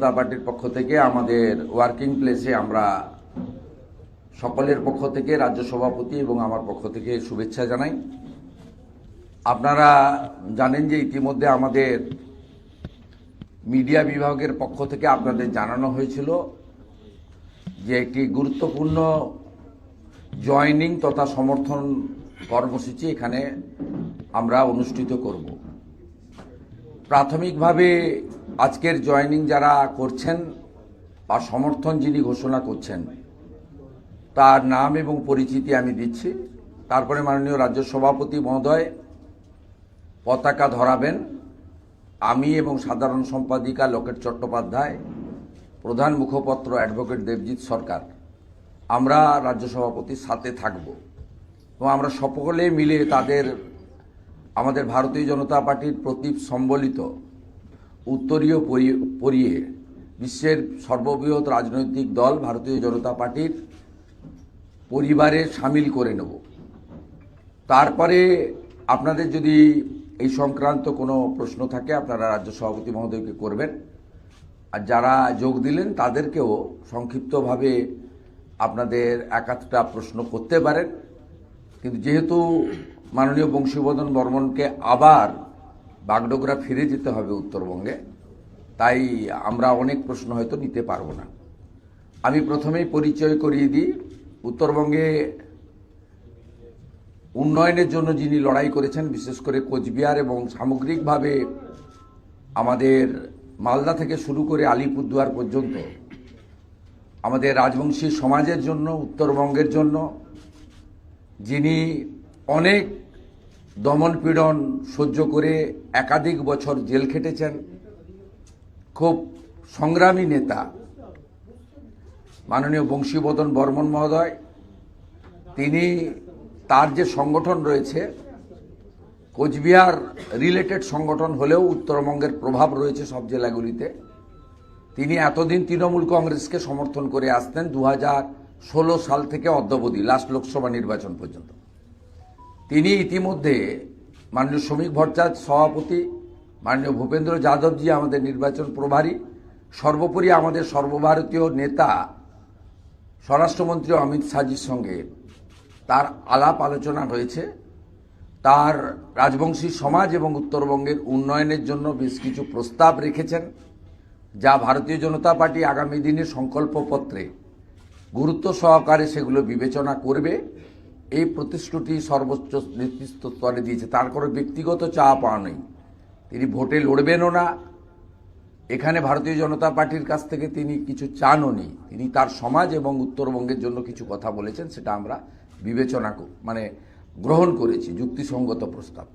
জনতা পার্টির পক্ষ থেকে আমাদের ওয়ার্কিং প্লেসে আমরা সকলের পক্ষ থেকে রাজ্য সভাপতি এবং আমার পক্ষ থেকে শুভেচ্ছা জানাই। আপনারা জানেন যে ইতিমধ্যে আমাদের মিডিয়া বিভাগের পক্ষ থেকে আপনাদের জানানো হয়েছিল যে একটি গুরুত্বপূর্ণ জয়েনিং তথা সমর্থন কর্মসূচি এখানে আমরা অনুষ্ঠিত করব। প্রাথমিকভাবে আজকের জয়েনিং যারা করছেন বা সমর্থন যিনি ঘোষণা করছেন তার নাম এবং পরিচিতি আমি দিচ্ছি। তারপরে মাননীয় রাজ্য সভাপতি মহোদয় পতাকা ধরাবেন। আমি এবং সাধারণ সম্পাদিকা লোকেট চট্টোপাধ্যায়, প্রধান মুখপত্র অ্যাডভোকেট দেবজিৎ সরকার, আমরা রাজ্য সভাপতির সাথে থাকব এবং আমরা সকলে মিলে আমাদের ভারতীয় জনতা পার্টির প্রতীক সম্বলিত উত্তরীয় পরিয়ে বিশ্বের সর্ববৃহৎ রাজনৈতিক দল ভারতীয় জনতা পার্টির পরিবারে সামিল করে নেব। তারপরে আপনাদের যদি এই সংক্রান্ত কোনো প্রশ্ন থাকে আপনারা রাজ্য সভাপতি মহোদয়কে করবেন, আর যারা যোগ দিলেন তাদেরকেও সংক্ষিপ্তভাবে আপনাদের এক আধটা প্রশ্ন করতে পারেন। কিন্তু যেহেতু মাননীয় বংশীবদন বর্মনকে আবার বাগডোগরা ফিরে যেতে হবে উত্তরবঙ্গে, তাই আমরা অনেক প্রশ্ন হয়তো নিতে পারবো না। আমি প্রথমেই পরিচয় করিয়ে দিই। উত্তরবঙ্গে উন্নয়নের জন্য যিনি লড়াই করেছেন, বিশেষ করে কোচবিহার এবং সামগ্রিকভাবে আমাদের মালদা থেকে শুরু করে আলিপুরদুয়ার পর্যন্ত আমাদের রাজবংশী সমাজের জন্য, উত্তরবঙ্গের জন্য যিনি অনেক দমন পীড়ন সহ্য করে একাধিক বছর জেল খেটেছেন, খুব সংগ্রামী নেতা মাননীয় বংশীবদন বর্মন মহোদয়, তিনি তার যে সংগঠন রয়েছে কোচবিহার রিলেটেড সংগঠন হলেও উত্তরবঙ্গের প্রভাব রয়েছে সব জেলাগুলিতে। তিনি এতদিন তৃণমূল কংগ্রেসকে সমর্থন করে আসতেন 2016 সাল থেকে অদ্যাবধি লাস্ট লোকসভা নির্বাচন পর্যন্ত। তিনি ইতিমধ্যে মাননীয় শ্রমিক ভট্টাচার্য সভাপতি, মাননীয় ভূপেন্দ্র যাদবজি আমাদের নির্বাচন প্রভারী, সর্বোপরি আমাদের সর্বভারতীয় নেতা স্বরাষ্ট্রমন্ত্রী অমিত শাহজির সঙ্গে তার আলাপ আলোচনা হয়েছে। তার রাজবংশী সমাজ এবং উত্তরবঙ্গের উন্নয়নের জন্য বেশ কিছু প্রস্তাব রেখেছেন, যা ভারতীয় জনতা পার্টি আগামী দিনে সংকল্পপত্রে গুরুত্ব সহকারে সেগুলো বিবেচনা করবে। এই প্রতিশ্রুতি সর্বোচ্চ নেতৃত্ব স্তরে দিয়েছে। তার কোনো ব্যক্তিগত চাওয়া পাওয়া নেই, তিনি ভোটে লড়বেনও না। এখানে ভারতীয় জনতা পার্টির কাছ থেকে তিনি কিছু চানও নি। তিনি তার সমাজ এবং উত্তরবঙ্গের জন্য কিছু কথা বলেছেন, সেটা আমরা বিবেচনা গ্রহণ করেছি, যুক্তিসঙ্গত প্রস্তাব।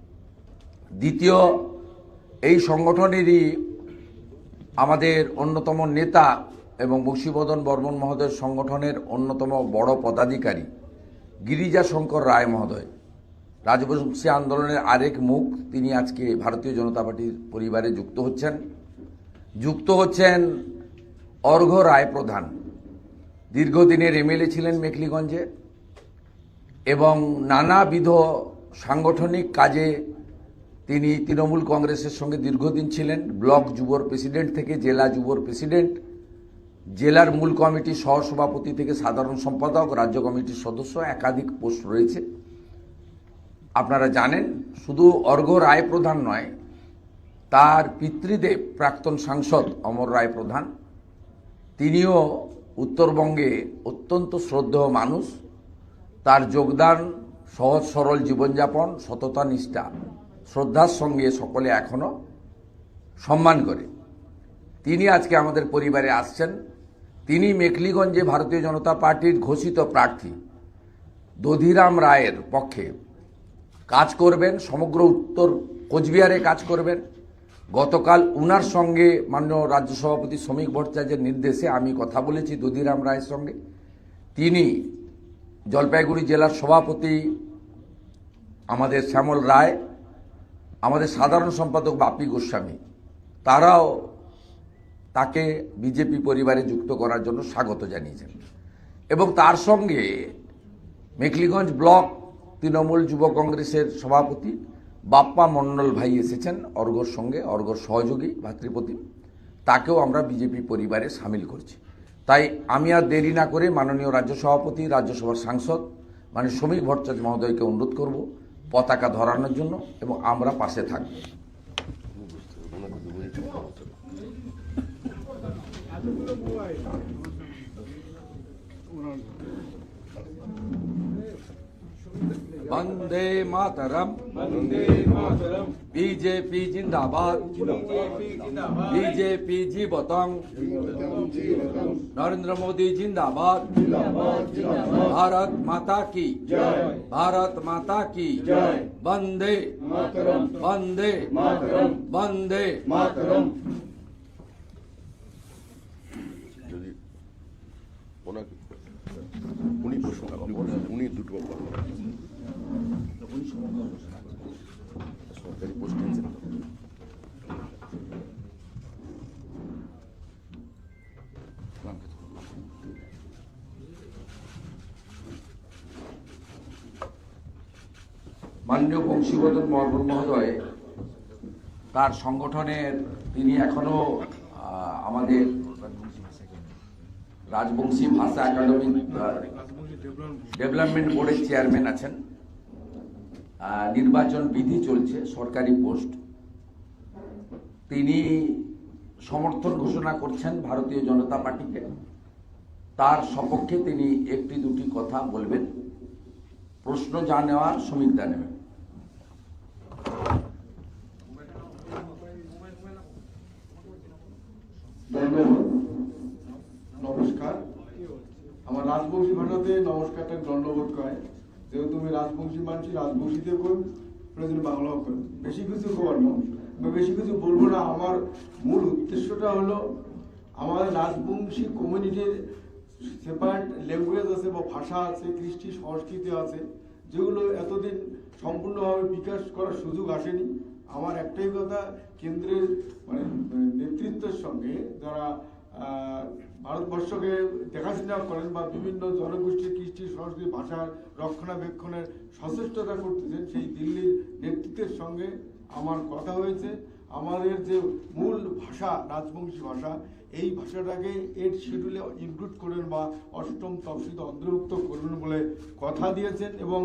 দ্বিতীয়, এই সংগঠনেরই আমাদের অন্যতম নেতা এবং বংশীবদন বর্মন মহোদয়ের সংগঠনের অন্যতম বড় পদাধিকারী গিরিজা শঙ্কর রায় মহোদয়, রাজবংশী আন্দোলনের আরেক মুখ, তিনি আজকে ভারতীয় জনতা পার্টির পরিবারে যুক্ত হচ্ছেন অর্ঘ্য রায় প্রধান। দীর্ঘদিনের এমএলএ ছিলেন মেখলিগঞ্জে এবং নানাবিধ সাংগঠনিক কাজে তিনি তৃণমূল কংগ্রেসের সঙ্গে দীর্ঘদিন ছিলেন। ব্লক যুবর প্রেসিডেন্ট থেকে জেলা যুবর প্রেসিডেন্ট, জেলার মূল কমিটির সহসভাপতি থেকে সাধারণ সম্পাদক, রাজ্য কমিটির সদস্য, একাধিক পোস্ট রয়েছে। আপনারা জানেন, শুধু অর্ঘ্য রায় প্রধান নয়, তার পিতৃদেব প্রাক্তন সাংসদ অমর রায় প্রধান, তিনিও উত্তরবঙ্গে অত্যন্ত শ্রদ্ধেয় মানুষ। তার যোগদান, সহজ সরল জীবনযাপন, সততা নিষ্ঠা শ্রদ্ধার সঙ্গে সকলে এখনো সম্মান করে। তিনি আজকে আমাদের পরিবারে আসছেন। তিনি মেখলিগঞ্জে ভারতীয় জনতা পার্টির ঘোষিত প্রার্থী দধিরাম রায়ের পক্ষে কাজ করবেন, সমগ্র উত্তর কোচবিহারে কাজ করবেন। গতকাল উনার সঙ্গে মাননীয় রাজ্য সভাপতি শ্রমিক ভট্টাচার্যের নির্দেশে আমি কথা বলেছি দধিরাম রায়ের সঙ্গে। তিনি, জলপাইগুড়ি জেলার সভাপতি আমাদের শ্যামল রায়, আমাদের সাধারণ সম্পাদক বাপি গোস্বামী, তারাও তাকে বিজেপি পরিবারে যুক্ত করার জন্য স্বাগত জানিয়েছেন। এবং তার সঙ্গে মেখলিগঞ্জ ব্লক তৃণমূল যুব কংগ্রেসের সভাপতি বাপ্পা মণ্ডল ভাই এসেছেন অর্ঘ্যর সঙ্গে, অর্ঘ্যর সহযোগী ভাতৃপ্রতিম। তাকেও আমরা বিজেপি পরিবারে সামিল করছি। তাই আমি আর দেরি না করে মাননীয় রাজ্য সভাপতি, রাজ্যসভার সাংসদ মানে শ্রমিক ভট্টাচার্য মহোদয়কে অনুরোধ করব পতাকা ধরানোর জন্য, এবং আমরা পাশে থাকব। वंदे मातरम, बीजेपी जिंदाबाद, बीजेपी जीवतंग, नरेंद्र मोदी जिंदाबाद, भारत माता की, भारत माता की, वंदे वंदे वंदे। উনি দুটো সরকারি পোস্ট আছেন। মাননীয় বংশীবদন বর্মন মহোদয় তার সংগঠনের, তিনি এখনো আমাদের রাজবংশী ভাষা একাডেমি ডেভেলপমেন্ট বোর্ডের চেয়ারম্যান আছেন। নির্বাচন বিধি চলছে, সরকারি পোস্ট। তিনি সমর্থন ঘোষণা করছেন ভারতীয় জনতা পার্টিকে। তার সপক্ষে তিনি একটি দুটি কথা বলবেন। প্রশ্ন যা নেওয়ার শ্রমিকদা নেবেন। নমস্কার। আমার রাজবংশী ভাষাতে নমস্কারটা দণ্ডবোধ করে, যেহেতু তুমি রাজবংশী মানছি, রাজবংশীতে কোন প্রয়োজন বাংলাও করেন। বেশি কিছু খবর না বা বেশি কিছু বলবো না। আমার মূল উদ্দেশ্যটা হলো আমাদের রাজবংশী কমিউনিটির সেপারেট ল্যাঙ্গুয়েজ আছে বা ভাষা আছে, কৃষ্টি সংস্কৃতি আছে, যেগুলো এতদিন সম্পূর্ণভাবে বিকাশ করার সুযোগ আসেনি। আমার একটাই কথা, কেন্দ্রের মানে নেতৃত্বের সঙ্গে যারা ভারতবর্ষকে দেখাশোনা করেন বা বিভিন্ন জনগোষ্ঠীর কৃষ্টি সংস্কৃতি ভাষার রক্ষণাবেক্ষণের সচেষ্টতা করতেছেন, সেই দিল্লির নেতৃত্বের সঙ্গে আমার কথা হয়েছে। আমাদের যে মূল ভাষা রাজবংশী ভাষা, এই ভাষাটাকে 8 শিডিউলে ইনক্লুড করবেন বা 8ম তফসিলে অন্তর্ভুক্ত করবেন বলে কথা দিয়েছেন, এবং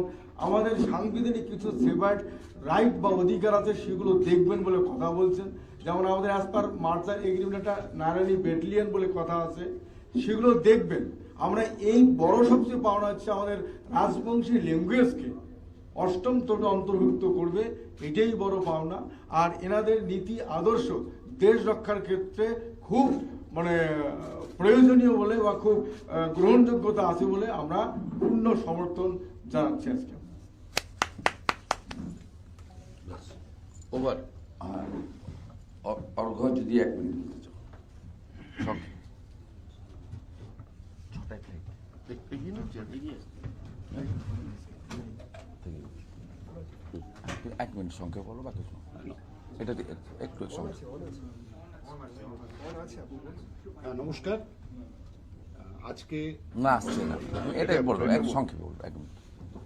আমাদের সাংবিধানিক কিছু সেভার্ট রাইট বা অধিকার আছে সেগুলো দেখবেন বলে কথা বলছেন। যেমন আমাদের অ্যাজ পার মার্চার এগ্রিমেন্ট একটা নারায়ণী ব্যাটালিয়ন বলে কথা আছে, সেগুলো দেখবেন। আমরা এই বড় সবচেয়ে পাওনা হচ্ছে আমাদের রাজবংশী ল্যাঙ্গুয়েজকে 8ম তফসিলে অন্তর্ভুক্ত করবে, এটাই বড় পাওনা। আর এনাদের নীতি আদর্শ দেশ রক্ষার ক্ষেত্রে খুব মানে প্রয়োজনীয় বলে বা খুব গ্রহণযোগ্যতা আছে বলে আমরা পূর্ণ সমর্থন জানাচ্ছি। আজকে ওভার অর্ঘ যদি 1 মিনিট বলতে চাও। এক মিনিট সংক্ষেপ বলো, বাকি এটা একটু নমস্কার। আজকে না আসছে না, এটাই বলবো, এক সংক্ষেপ বলবো, 1 মিনিট।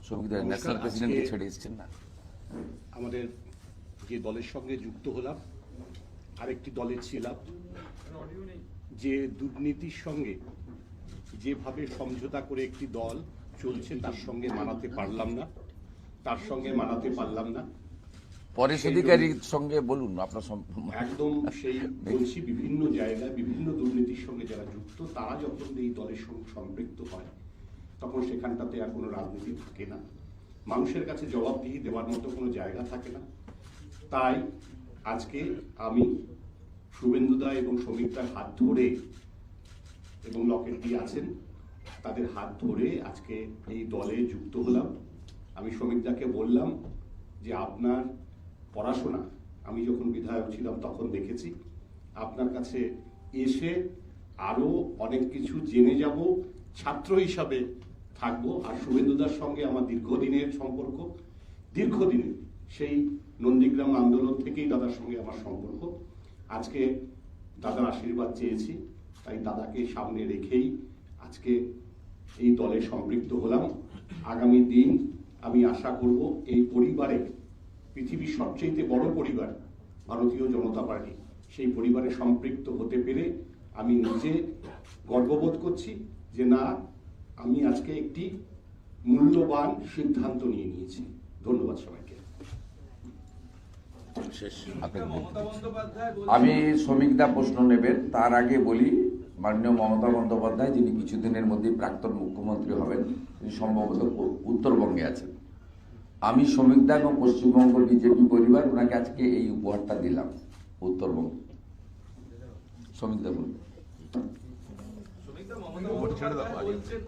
শ্রমিকদের ন্যাশনাল প্রেসিডেন্টকে ছেড়ে এসছেন না। আমাদের যে দলের সঙ্গে যুক্ত হলাম, আরেকটি দলের ছিলাম, যে দুর্নীতির সঙ্গে যেভাবে সমঝোতা করে একটি দল চলছে তার সঙ্গে মানাতে পারলাম না। পরেশ অধিকারীর সঙ্গে বলুন আপনার একদম সেই বলছি, বিভিন্ন জায়গায় বিভিন্ন দুর্নীতির সঙ্গে যারা যুক্ত তারা যখন এই দলের সঙ্গে সম্পৃক্ত হয় তখন সেখানটাতে আর কোনো রাজনীতি থাকে না, মানুষের কাছে জবাবদিহি দেওয়ার মতো কোনো জায়গা থাকে না। তাই আজকে আমি শুভেন্দুদা এবং শ্রমিকদার হাত ধরে, এবং লকেটটি আছেন, তাদের হাত ধরে আজকে এই দলে যুক্ত হলাম। আমি শ্রমিকদাকে বললাম যে আপনার পড়াশোনা আমি যখন বিধায়ক ছিলাম তখন দেখেছি, আপনার কাছে এসে আরো অনেক কিছু জেনে যাব, ছাত্র হিসাবে থাকবো। আর শুভেন্দুদার সঙ্গে আমার দীর্ঘদিনের সম্পর্ক, দীর্ঘদিনের সেই নন্দীগ্রাম আন্দোলন থেকেই দাদার সঙ্গে আমার সম্পর্ক। আজকে দাদার আশীর্বাদ চেয়েছি, তাই দাদাকে সামনে রেখেই আজকে এই দলে সম্পৃক্ত হলাম। আগামী দিন আমি আশা করব এই পরিবারে, পৃথিবীর সবচেয়ে বড় পরিবার ভারতীয় জনতা পার্টি, সেই পরিবারে সম্পৃক্ত হতে পেরে আমি নিজে গর্ববোধ করছি যে না, আমি আজকে একটি মূল্যবান সিদ্ধান্ত নিয়ে নিয়েছি। ধন্যবাদ সবাইকে। শেষ মমতা বন্দ্যোপাধ্যায় বলছেন- আমি শ্রমিকদা প্রশ্ন নেবেন, তার আগে বলি মাননীয় মমতা বন্দ্যোপাধ্যায়, যিনি কিছুদিনের মধ্যে প্রাক্তন মুখ্যমন্ত্রী হবেন, তিনি সম্ভবত উত্তরবঙ্গে আছেন। আমি শ্রমিকদা এবং পশ্চিমবঙ্গ বিজেপি পরিবার ওনাকে আজকে এই উপহারটা দিলাম উত্তরবঙ্গ। শ্রমিকদা বলুন। শ্রমিকদা, মমতা বন্দ্যোপাধ্যায় বলছেন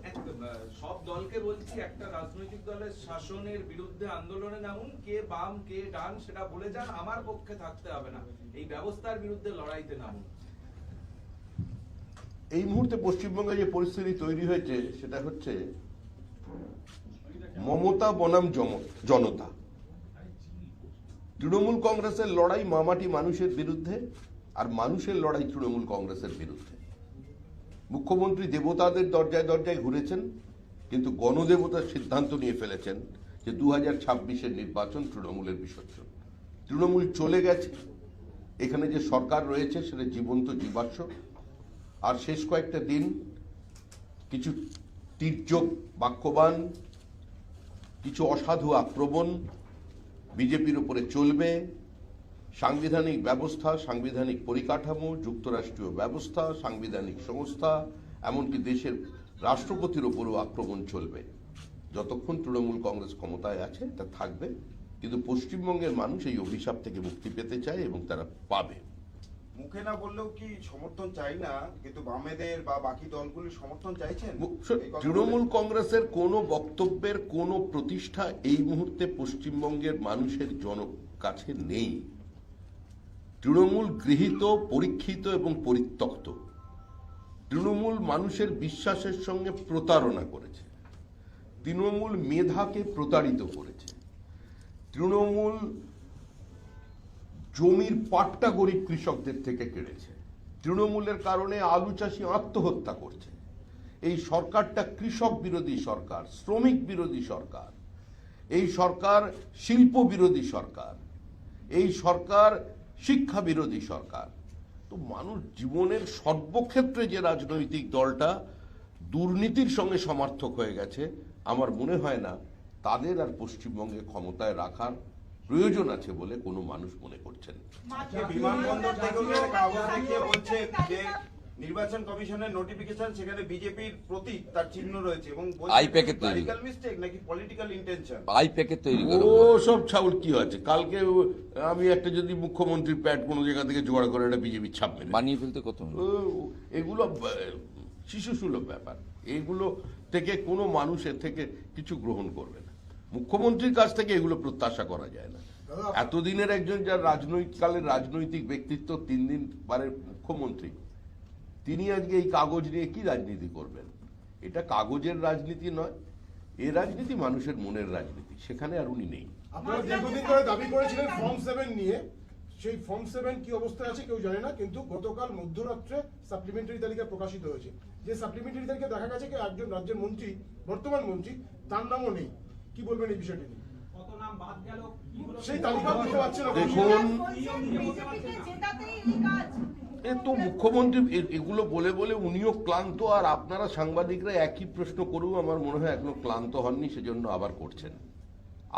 সব দলকে বলছি একটা রাজনৈতিক দলের শাসনের বিরুদ্ধে আন্দোলনে নামুন, কে বাম কে ডান সেটা বলে যান, আমার পক্ষে থাকতে হবে না, এই ব্যবস্থার বিরুদ্ধে লড়াইতে নামুন। এই মুহূর্তে পশ্চিমবঙ্গে যে পরিস্থিতি তৈরি হয়েছে সেটা হচ্ছে মমতা বনাম জনতা। তৃণমূল কংগ্রেসের লড়াই মামাটি মানুষের বিরুদ্ধে, আর মানুষের লড়াই তৃণমূল কংগ্রেসের বিরুদ্ধে। মুখ্যমন্ত্রী দেবতাদের দরজায় দরজায় ঘুরেছেন, কিন্তু গণদেবতার সিদ্ধান্ত নিয়ে ফেলেছেন যে 2026-এর নির্বাচন তৃণমূলের বিসর্জন। তৃণমূল চলে গেছে, এখানে যে সরকার রয়েছে সেটা জীবন্ত জীবাশ্ম। আর শেষ কয়েকটা দিন কিছু তীর্যক বাক্যবান, কিছু অসাধু আক্রমণ বিজেপির উপরে চলবে। সাংবিধানিক ব্যবস্থা, সাংবিধানিক পরিকাঠামো, যুক্তরাষ্ট্রীয় ব্যবস্থা, সাংবিধানিক সংস্থা, এমনকি দেশের রাষ্ট্রপতির উপরও আক্রমণ চলবে। যতক্ষণ তৃণমূল কংগ্রেস ক্ষমতায় আছে তা থাকবে, কিন্তু পশ্চিমবঙ্গের মানুষ এই অভিশাপ থেকে মুক্তি পেতে চায় এবং তারা পাবে। মুখে না বললেও কি সমর্থন চাই না, কিন্তু বামেদের বা বাকি দলগুলির সমর্থন চাইছেন? এই কথা তৃণমূল বলে- কংগ্রেসের কোনো বক্তব্যের কোনো প্রতিষ্ঠা এই মুহূর্তে পশ্চিমবঙ্গের মানুষের কাছে নেই। তৃণমূল গৃহীত, পরীক্ষিত এবং পরিত্যক্ত। তৃণমূল মানুষের বিশ্বাসের সঙ্গে প্রতারণা করেছে। তৃণমূল মেধাকে প্রতারিত করেছে। তৃণমূল জমির পাট্টা গরিব কৃষকদের থেকে কেড়েছে। তৃণমূলের কারণে আলু চাষি আত্মহত্যা করছে। এই সরকারটা কৃষক বিরোধী সরকার, শ্রমিক বিরোধী সরকার, এই সরকার শিল্প বিরোধী সরকার, এই সরকার শিক্ষা বিরোধী সরকার। তো মানুষ জীবনের সর্বক্ষেত্রে যে রাজনৈতিক দলটা দুর্নীতির সঙ্গে সমার্থক হয়ে গেছে, আমার মনে হয় না তাদের আর পশ্চিমবঙ্গে ক্ষমতায় রাখার প্রয়োজন আছে বলে কোনো মানুষ মনে করছেন। বিমানবন্দর থেকে কাগজ দেখিয়ে বলছে যে নির্বাচন কমিশনের নোটিফিকেশন, সেখানে বিজেপির প্রতীক, তার চিহ্ন রয়েছে এবং আই প্যাকেট তৈরি। পলিটিক্যাল মিস্টেক নাকি পলিটিক্যাল ইন্টেনশন? আই প্যাকেট তৈরি করো। ও সব ছাউল কি আছে? কালকে আমি একটা যদি মুখ্যমন্ত্রীর প্যাড কোনো জায়গা থেকে জোগাড় করে একটা বিজেপির ছাপ মেরে বানিয়ে ফেলতে কত হলো? এগুলো শিশুসুলভ ব্যাপার। এগুলো থেকে কোনো মানুষ এর থেকে কিছু গ্রহণ করবে না। মুখ্যমন্ত্রীর কাছ থেকে এগুলো প্রত্যাশা করা যায় না। এতদিনের একজন যার রাজনৈতিক রাজনৈতিক ব্যক্তিত্ব, 3 দিন বারের মুখ্যমন্ত্রী, তিনি আজকে এই কাগজ নিয়ে কি রাজনীতি করবেন? এটা কাগজের রাজনীতি নয়, এ রাজনীতি মানুষের মনের রাজনীতি। সেখানে আর উনি নেই। আপনারা দীর্ঘদিন ধরে দাবি করেছিলেন ফর্ম 7 নিয়ে, সেই ফর্ম 7 কি অবস্থায় আছে কেউ জানে না, কিন্তু গতকাল মধ্যরাত্রে সাপ্লিমেন্টারি তালিকা প্রকাশিত হয়েছে। যে সাপ্লিমেন্টারি তালিকা দেখা গেছে কি একজন রাজ্যের মন্ত্রী, বর্তমান মন্ত্রী, তার নামও নেই। কি বলবেন এই বিষয়টি নিয়ে? সেই তালিকা দিতে পারছে না। দেখুন, এ তো মুখ্যমন্ত্রী এগুলো বলে বলে উনিও ক্লান্ত, আর আপনারা সাংবাদিকরা একই প্রশ্ন করেও আমার মনে হয় এখনো ক্লান্ত হননি, সেজন্য আবার করছেন।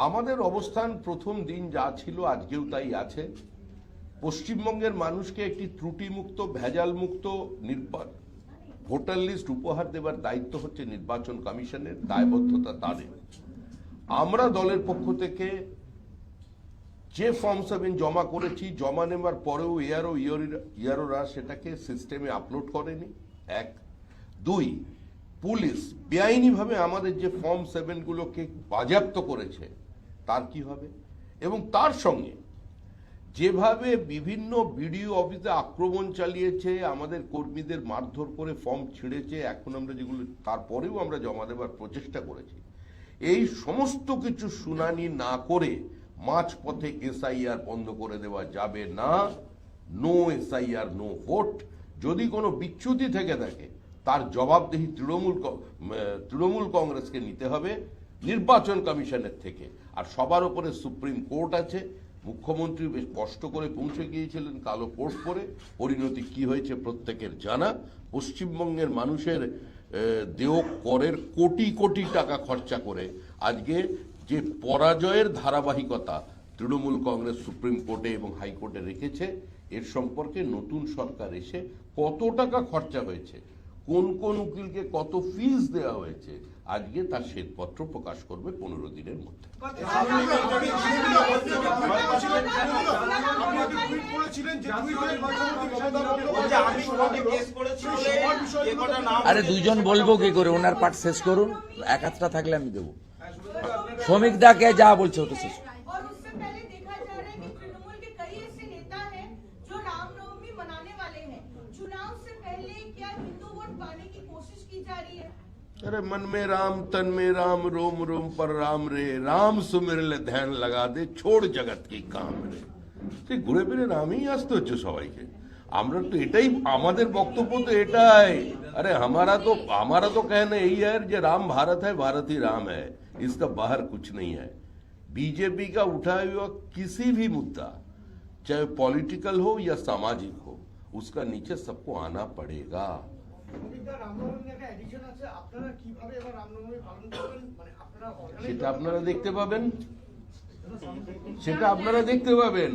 আমাদের অবস্থান প্রথম দিন যা ছিল আজকেও তাই আছে। পশ্চিমবঙ্গের মানুষকে একটি ত্রুটিমুক্ত, ভেজালমুক্ত ভোটার লিস্ট উপহার দেবার দায়িত্ব হচ্ছে নির্বাচন কমিশনের, দায়বদ্ধতা তাদের। আমরা দলের পক্ষ থেকে যে ফর্ম 7 জমা করেছি, জমা নেবার পরেও ইয়ারোরা সেটাকে সিস্টেমে আপলোড করেনি, 1। 2, পুলিশ বেআইনিভাবে আমাদের যে ফর্ম 7 গুলোকে বাজেয়াপ্ত করেছে, তার কি হবে? এবং তার সঙ্গে যেভাবে বিভিন্ন বিডিও অফিসে আক্রমণ চালিয়েছে, আমাদের কর্মীদের মারধর করে ফর্ম ছিঁড়েছে, এখন আমরা যেগুলো তারপরেও আমরা জমা দেবার প্রচেষ্টা করেছি, এই সমস্ত কিছু শুনানি না করে মাঝপথে এসআইআর বন্ধ করে দেওয়া যাবে না। No SIR, no vote. যদি কোনো বিচ্যুতি থেকে থাকে তার জবাবদিহি তৃণমূল কংগ্রেসকে নিতে হবে নির্বাচন কমিশনের থেকে। আর সবার উপরে সুপ্রিম কোর্ট আছে, মুখ্যমন্ত্রী বেশ কষ্ট করে পৌঁছে গিয়েছিলেন কালো কোট পরে। পরিণতি কি হয়েছে প্রত্যেকের জানা। পশ্চিমবঙ্গের মানুষের দেয় করের কোটি কোটি টাকা খরচা করে আজকে যে পরাজয়ের ধারাবাহিকতা তৃণমূল কংগ্রেস সুপ্রিম কোর্টে এবং হাইকোর্টে রেখেছে, এর সম্পর্কে নতুন সরকার এসে কত টাকা খরচা হয়েছে, কোন কোন উকিলকে কত ফিস দেওয়া হয়েছে, আজকে তার শ্বেতপত্র প্রকাশ করবে 15 দিনের মধ্যে। আরে দুইজন বলবো কি করে, ওনার পাঠ শেষ করুন, এক হাতটা থাকলে আমি দেবো। শ্রমিক দাকে যা বলছে ওটা শেষ। और उससे पहले देखा जा रहा है कि तृणमूल के कई ऐसे नेता हैं जो रामनवमी मनाने वाले हैं। चुनाव से पहले क्या हिंदू वोट पाने की कोशिश की जा रही है? अरे मन में राम तन में राम रोम रोम पर राम रे, राम सुमिर ले ध्यान लगा दे, छोड़ जगत की काम रे। ঠিক ঘুরে ফিরে নামই আসতে হচ্ছে সবাইকে। আমরা তো এটাই আমাদের বক্তব্য, তো এটাই। আরে हमारा तो कहना यही है कि राम भारत है, भारत ही राम है, इसका बाहर कुछ नहीं है। बीजेपी का उठाया हुआ किसी भी मुद्दा, चाहे पॉलिटिकल हो या सामाजिक हो, उसका नीचे सबको आना पड़ेगा। সেটা আপনারা দেখতে পাবেন,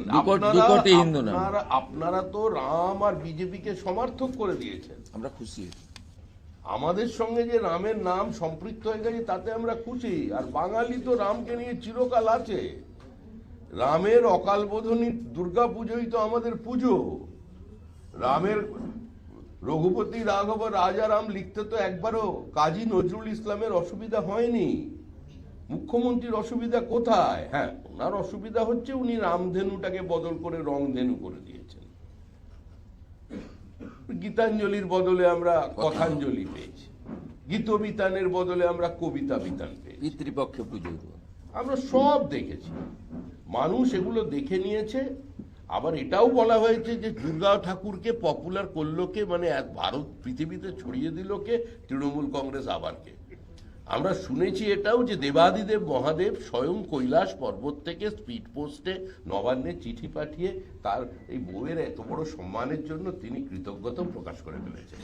আপনারা তো রাম আর বিজেপিকে সমর্থক করে দিয়েছেন, আমরা খুশি। আমাদের সঙ্গে যে রামের নাম সম্পৃক্ত হয়ে গেছে তাতে আমরা খুশি। আর বাঙালি তো রামকে নিয়ে চিরকাল আছে। রামের অকাল বোধনী দুর্গা পুজোই তো আমাদের পুজো। রামের রঘুপতি রাঘব রাজা রাম লিখতে তো একবারও কাজী নজরুল ইসলামের অসুবিধা হয়নি। মুখ্যমন্ত্রীর অসুবিধা কোথায়? হ্যাঁ, ওনার অসুবিধা হচ্ছে উনি রামধেনুটাকে বদল করে রংধেনু করে দিয়েছেন। গীতাঞ্জলির বদলে আমরা কথাঞ্জলি পেয়েছি, গীতবিতানের বদলে আমরা কবিতা বিতান পেয়েছি, পিতৃপক্ষে পুজো আমরা সব দেখেছি। মানুষ এগুলো দেখে নিয়েছে। আবার এটাও বলা হয়েছে যে দুর্গা ঠাকুরকে পপুলার করলো কে, মানে ভারত পৃথিবীতে ছড়িয়ে দিল কে? তৃণমূল কংগ্রেস আবারকে। আমরা শুনেছি এটাও যে দেবাদিদেব মহাদেব স্বয়ং কৈলাস পর্বত থেকে স্পিড পোস্টে নবান্নে চিঠি পাঠিয়ে তার এই বউয়ের এত বড় সম্মানের জন্য তিনি কৃতজ্ঞতা প্রকাশ করে ফেলেছেন।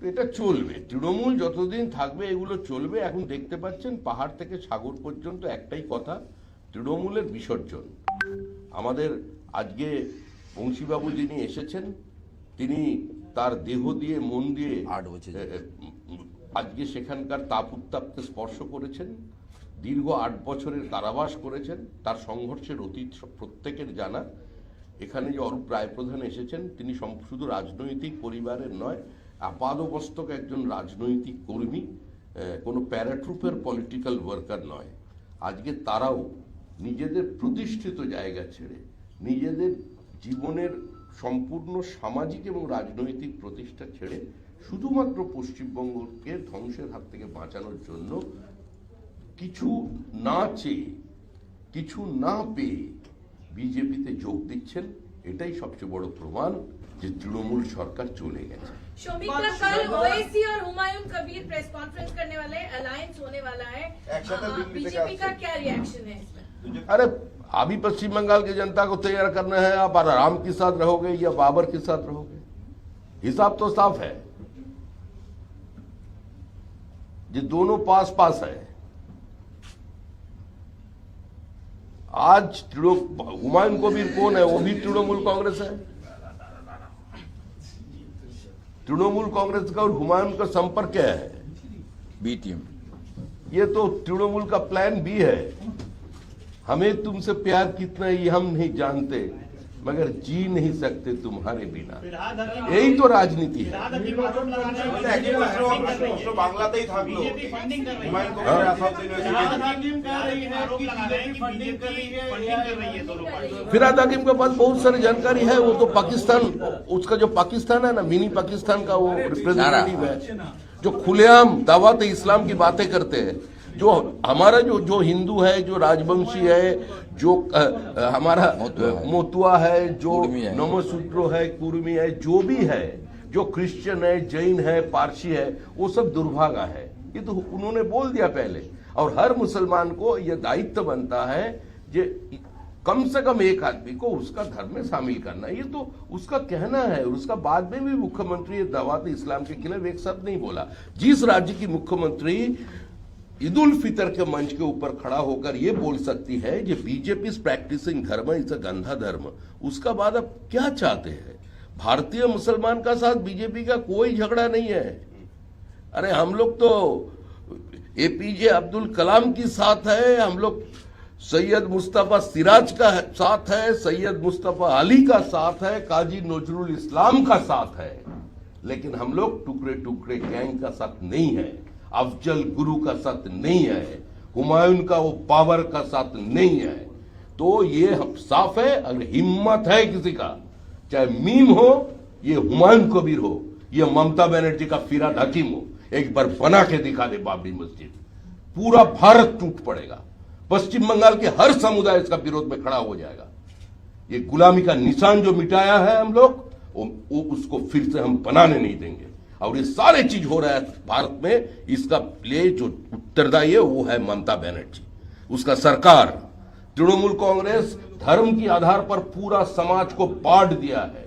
এটা চলবে, তৃণমূল যতদিন থাকবে এগুলো চলবে। এখন দেখতে পাচ্ছেন পাহাড় থেকে সাগর পর্যন্ত একটাই কথা, তৃণমূলের বিসর্জন। আমাদের আজকে বংশীবাবু যিনি এসেছেন, তিনি তার দেহ দিয়ে মন দিয়ে 8 বছর আজকে সেখানকার তাপ উত্তাপকে স্পর্শ করেছেন। দীর্ঘ 8 বছরের কারাবাস করেছেন। তার সংঘর্ষের অতীত প্রত্যেকের জানা। এখানে যে অরূপ রায়প্রধান এসেছেন, তিনি শুধু রাজনৈতিক পরিবারের নয়, আপাদমস্তক একজন রাজনৈতিক কর্মী, কোনো প্যারাট্রুপের পলিটিক্যাল ওয়ার্কার নয়। আজকে তারাও নিজেদের প্রতিষ্ঠিত জায়গা ছেড়ে, নিজেদের জীবনের সম্পূর্ণ সামাজিক এবং রাজনৈতিক প্রতিষ্ঠা ছেড়ে শুধুমাত্র পশ্চিমবঙ্গকে ধ্বংসের হাত থেকে বাঁচানোর জন্য কিছু না চেয়ে, কিছু না পেয়ে বিজেপিতে যোগ দিচ্ছেন। এটাই সবচেয়ে বড় প্রমাণ যে তৃণমূল সরকার চলে গেছে। शोमिका, कल ओवैसी और हुमायूं कबीर प्रेस कॉन्फ्रेंस करने वाले, अलायंस होने वाला है, बीजेपी का क्या रिएक्शन है इसमें? अरे अभी पश्चिम बंगाल की जनता को तैयार करना है, आप राम के साथ रहोगे या बाबर के साथ रहोगे, हिसाब तो साफ है। ये दोनों पास पास है। आज हुमायूं कबीर कौन है? वो भी तृणमूल कांग्रेस है। तृणमूल कांग्रेस का और हुमायूं का संपर्क क्या है? B team. ये तो तृणमूल का प्लान बी है। हमें तुमसे प्यार कितना है ये हम नहीं जानते, मगर जी नहीं सकते तुम्हारे बिना। यही तो राजनीति है। বাংলাতেই থাকলো হুমায়ুন কবির আসাদ फिराद हाकिम के पास बहुत सारी जानकारी है। वो तो पाकिस्तान, उसका जो पाकिस्तान है ना, मिनी पाकिस्तान का वो रिप्रेजेंटेटिव है, जो खुलेआम दावत इस्लाम की बातें करते हैं। जो हमारा जो हिंदू है, जो राजवंशी है, जो हमारा मोतुआ है, जो नमसूत्रो है, कुर्मी है, जो भी है, जो क्रिश्चियन है, जैन है, पारसी है, वो सब दुर्भागा है। ये तो उन्होंने बोल दिया पहले। और हर मुसलमान को यह दायित्व बनता है कि कम से कम एक आदमी को उसका धर्म में शामिल करना, ये तो उसका कहना है। और उसका बाद में भी मुख्यमंत्री दावत इस्लाम के खिलाफ एक शब्द नहीं बोला। जिस राज्य की मुख्यमंत्री ईद उल फितर के मंच के ऊपर खड़ा होकर ये बोल सकती है कि बीजेपी इज प्रैक्टिसिंग धर्म, इज अ गंदा धर्म, उसका बाद अब क्या चाहते हैं? भारतीय मुसलमान का साथ बीजेपी का कोई झगड़ा नहीं है। अरे हम लोग तो एपीजे अब्दुल कलाम की साथ है, हम लोग सैयद मुस्तफा सिराज का साथ है, सैयद मुस्तफा अली का साथ है, काजी नजरुल इस्लाम का साथ है, लेकिन हम लोग टुकड़े टुकड़े गैंग का साथ नहीं है, अफजल गुरु का साथ नहीं है, हुमायूं का वो पावर का साथ नहीं है। तो ये साफ है। अगर हिम्मत है किसी का, चाहे मीम हो, ये हुमायूं कबीर हो, ये ममता बनर्जी का फिराद हकीम हो, एक बार बना के दिखा दे बाबरी मस्जिद, पूरा भारत टूट पड़ेगा। पश्चिम बंगाल के हर समुदाय इसका विरोध में खड़ा हो जाएगा। ये गुलामी का निशान जो मिटाया है हम लोग, वो उसको फिर से हम बनाने नहीं देंगे। और ये सारे चीज हो रहा है भारत में, इसका लिए जो उत्तरदायी है वो है ममता बनर्जी, उसका सरकार। तृणमूल कांग्रेस धर्म के आधार पर पूरा समाज को बांट दिया है,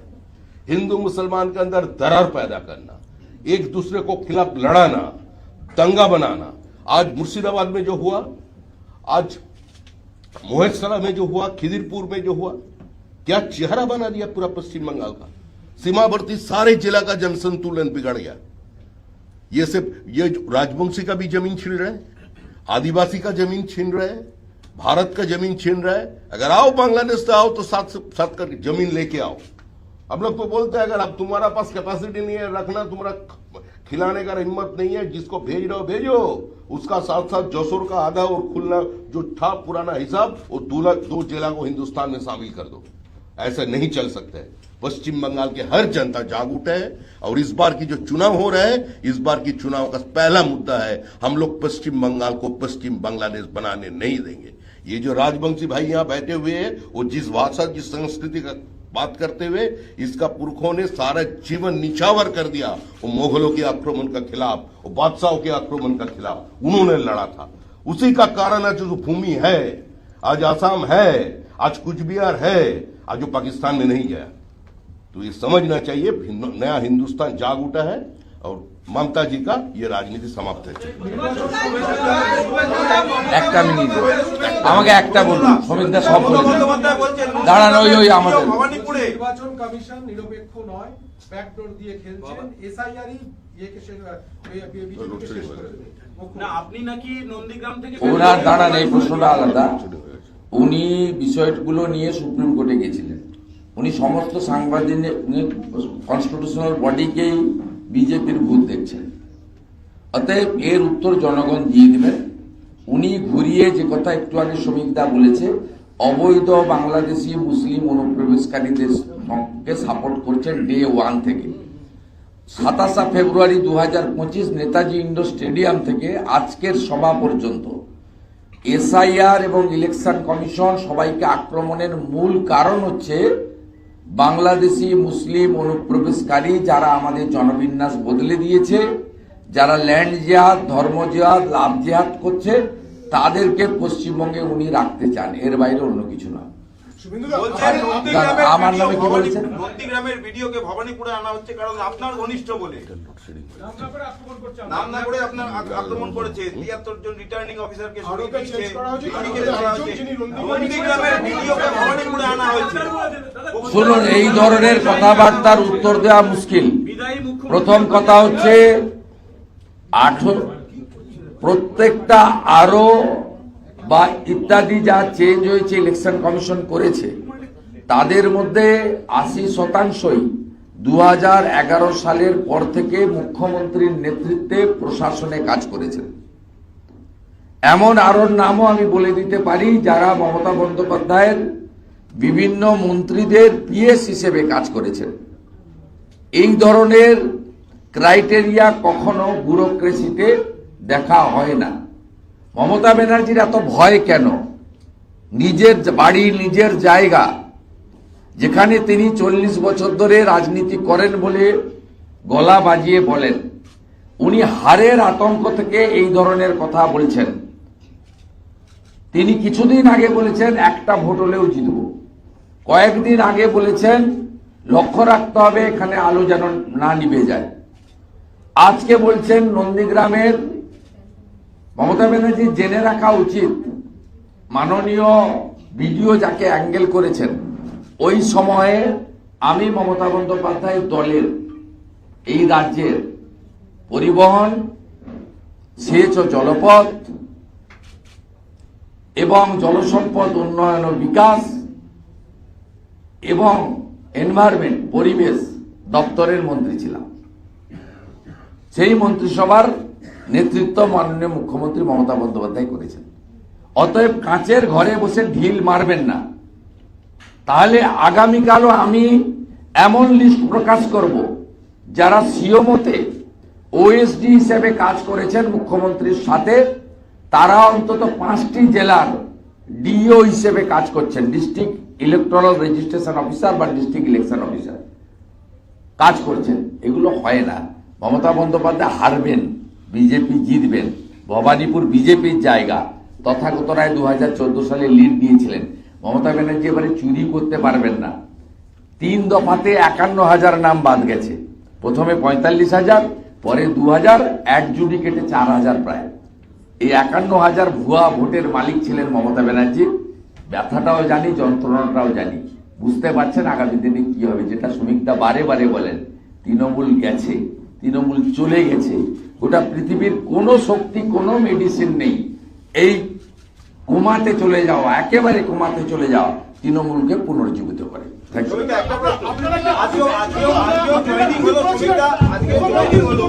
हिंदू मुसलमान के अंदर दरार पैदा करना, एक दूसरे को खिलाफ लड़ाना, दंगा बनाना। आज मुर्शिदाबाद में जो हुआ, आज मोहेसरा में जो हुआ, खिदिरपुर में जो हुआ, क्या चेहरा बना दिया पूरा पश्चिम बंगाल का। सीमावर्ती सारे जिला का जनसंतुलन बिगड़ गया। ये सिर्फ ये राजवंशी का भी जमीन छीन रहे हैं, आदिवासी का जमीन छीन रहे हैं, भारत का जमीन छीन रहे हैं। अगर आओ बांग्लादेश से आओ तो साथ करके जमीन लेके आओ। हम लोग तो बोलते हैं अगर अब तुम्हारा पास कैपेसिटी नहीं है रखना, तुम्हारा खिलाने का हिम्मत नहीं है, जिसको भेज रहे हो भेजो, उसका साथ साथ जसोर का आधा और खुलना जो था पुराना हिसाब, वो 2 जिला को हिंदुस्तान में शामिल कर दो। ऐसा नहीं चल सकता है। पश्चिम बंगाल के हर जनता जाग उठे है। और इस बार की जो चुनाव हो रहा है, इस बार की चुनाव का पहला मुद्दा है, हम लोग पश्चिम बंगाल को पश्चिम बांग्लादेश बनाने नहीं देंगे। ये जो राजवंशी भाई यहाँ बैठे हुए हैं, वो जिस भाषा जिस संस्कृति का बात करते हुए, इसका पुरखों ने सारा जीवन निछावर कर दिया। वो मुगलों के आक्रमण के खिलाफ, वो बादशाहों के आक्रमण के खिलाफ उन्होंने लड़ा था। उसी का कारण आज जो भूमि है, आज आसाम है, आज कुचबिहार है, आज जो पाकिस्तान में नहीं गया। तो ये समझना चाहिए नया हिंदुस्तान जाग उठा है और ममता जी का ये राजनीति समाप्त है। একটা মিনিট আমাকে একটা বলুন, সমিতদা সব বলেছেন, দাঁড়ান ওই আমাদের নির্বাচন কমিশন নিরপেক্ষ নয়, ব্যাকডোর দিয়ে খেলছেন, এসআইআরই ইয়েকে বিজেপিকে শেষ করে দেবে। না, আপনি নাকি নন্দীগ্রাম থেকে ওনার দাঁড়ান, এই প্রশ্নটা আলাদা। উনি বিষয়গুলো নিয়ে সুপ্রিম কোর্টে গেছিলেন। উনি সমস্ত সাংবাদিক কনস্টিটিউশনাল বডিকেই বিজেপির ভূত দেখছেন। অতএব এর উত্তর জনগণ দিয়ে দিবেন। উনি ঘুরিয়ে যে কথা একটু আগে শ্রমিকদা বলেছে, অবৈধ বাংলাদেশি মুসলিম অনুপ্রবেশকারীদের কে সাপোর্ট করছেন ডে 1 থেকে। 27 ফেব্রুয়ারি 2025 নেতাজি ইন্ডোর স্টেডিয়াম থেকে আজকের সভা পর্যন্ত এসআইআর এবং ইলেকশন কমিশন সবাইকে আক্রমণের মূল কারণ হচ্ছে বাংলাদেশি মুসলিম অনুপ্রবেশকারী, যারা আমাদের জনবিন্যাস বদলে দিয়েছে, যারা ল্যান্ড জিহাদ, ধর্ম জিহাদ, লাভ জিহাদ করছে, তাদেরকে পশ্চিমবঙ্গে উনি রাখতে চান। এর বাইরে অন্য কিছু না। আমার নামে কি বলেছেন? নন্দীগ্রামের ভিডিওকে ভবানীপুরে আনা হচ্ছে কারণ আপনার ঘনিষ্ঠ বলে নাম না করে আপনার আক্রমণ করেছে। 73 জন রিটার্নিং অফিসারকে সরিয়ে দিয়েছে। নন্দীগ্রামের ভিডিওকে ভবানীপুরে আনা হয়েছে। শুনুন, এই ধরনের কথাবার্তার উত্তর দেওয়া মুশকিল। প্রথম কথা হচ্ছে প্রত্যেকটা আরো বা ইত্যাদি যা চেঞ্জ হয়েছে ইলেকশন কমিশন করেছে, তাদের মধ্যে 80% 2011 সালের পর থেকে মুখ্যমন্ত্রীর নেতৃত্বে প্রশাসনে কাজ করেছেন। এমন আরো নামও আমি বলে দিতে পারি যারা মমতা বন্দ্যোপাধ্যায়ের বিভিন্ন মন্ত্রীদের পিএস হিসেবে কাজ করেছেন। এই ধরনের ক্রাইটেরিয়া কখনো ব্যুরোক্রেসিতে দেখা হয় না। মমতা ব্যানার্জির এত ভয় কেন? নিজের বাড়ি, নিজের জায়গা, যেখানে তিনি 40 বছর ধরে রাজনীতি করেন বলে গলা বাজিয়ে বলেন, উনি হারের আতঙ্ক থেকে এই ধরনের কথা বলছেন। তিনি কিছুদিন আগে বলেছেন একটা ভোট হলেও জিতব, কয়েকদিন আগে বলেছেন লক্ষ্য রাখতে হবে এখানে আলো যেন না নিভে যায়। আজকে বলছেন নন্দীগ্রামের মমতা ব্যানার্জি জেনে রাখা উচিত মাননীয় বিডিও যাকে অ্যাঙ্গেল করেছেন ওই সময়ে আমি মমতা বন্দ্যোপাধ্যায়ের দলের এই রাজ্যের পরিবহন, সেচ ও জলপথ এবং জলসম্পদ উন্নয়ন ও বিকাশ এবং এনভায়রনমেন্ট পরিবেশ দপ্তরের মন্ত্রী ছিলাম। সেই মন্ত্রিসভার নেতৃত্ব মাননীয় মুখ্যমন্ত্রী মমতা বন্দ্যোপাধ্যায় করেছেন। অতএব কাঁচের ঘরে বসে ঢিল মারবেন না। তাহলে আগামীকালও আমি এমন লিস্ট প্রকাশ করব যারা সিওমোতে ওএসডি হিসেবে কাজ করেছেন মুখ্যমন্ত্রীর সাথে, তারা অন্তত 5টি জেলার ডিও হিসেবে কাজ করছেন, ডিস্ট্রিক্ট ইলেকট্রাল রেজিস্ট্রেশন অফিসার বা ডিস্ট্রিক্ট ইলেকশন অফিসার কাজ করছেন। এগুলো হয় না। মমতা বন্দ্যোপাধ্যায় হারবেন, বিজেপি জিতবেন। ভবানীপুর বিজেপির জায়গা, তথাগত রায় 2014 সালে লিড দিয়েছিলেন। মমতা ব্যানার্জি এবারে চুরি করতে পারবেন না। 3 দফাতে 51,000 নাম বাদ গেছে, প্রথমে 45,000, পরে 2,000, অ্যাডজুডিকেটে 4,000 প্রায়। এই 51,000 ভুয়া ভোটের মালিক ছিলেন মমতা ব্যানার্জি। ব্যথাটাও জানি, যন্ত্রণাটাও জানি। বুঝতে পারছেন আগামী দিনে কি হবে। যেটা শ্রমিকদা বারে বারে বলেন, তৃণমূল গেছে, তৃণমূল চলে গেছে। গোটা পৃথিবীর কোনো শক্তি, কোনো মেডিসিন নেই এই কোমাতে চলে যাওয়া, একেবারে কোমাতে চলে যাওয়া তৃণমূলকে পুনর্জীবিত করে। Thank you. শ্রমিকদা, একটা প্রশ্ন। আজকেও জয়েনিং হলো, শ্রমিকদা, আজকেও জয়েনিং হলো।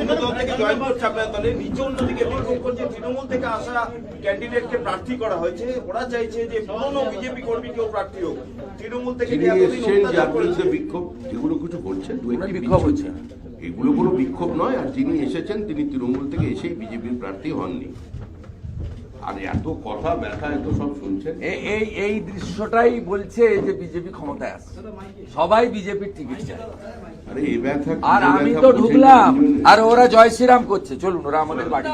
অন্য দল থেকে জয়েন করছে আপনার দলে। নিচে অন্যদিকে বিক্ষোভ করছে, তৃণমূল থেকে আসা ক্যান্ডিডেটকে প্রার্থী করা হয়েছে। ওরা চাইছে যে পুরনো বিজেপি কর্মী কেউ প্রার্থী হোক। তৃণমূল থেকে তিনি কি এতদিন এসছেন অত্যাচার যার করেছে? বিরুদ্ধে বিক্ষোভ, এগুলো কিছু করছেন, বিক্ষোভ হচ্ছে। এগুলো কোনো বিক্ষোভ নয়। আর যিনি এসেছেন তিনি তৃণমূল থেকে এসেই বিজেপির প্রার্থী হননি। আর এত কথা ব্যথা এত সব শুনছেন, এই দৃশ্যটাই বলছে যে বিজেপি ক্ষমতায় আসছে, সবাই বিজেপির টিকিট চায়। আরে এই ব্যথা, আর আমি তো ঢুকলাম আর ওরা জয় শ্রীরাম করছে। চলুন, ওরা আমাদের বাড়ি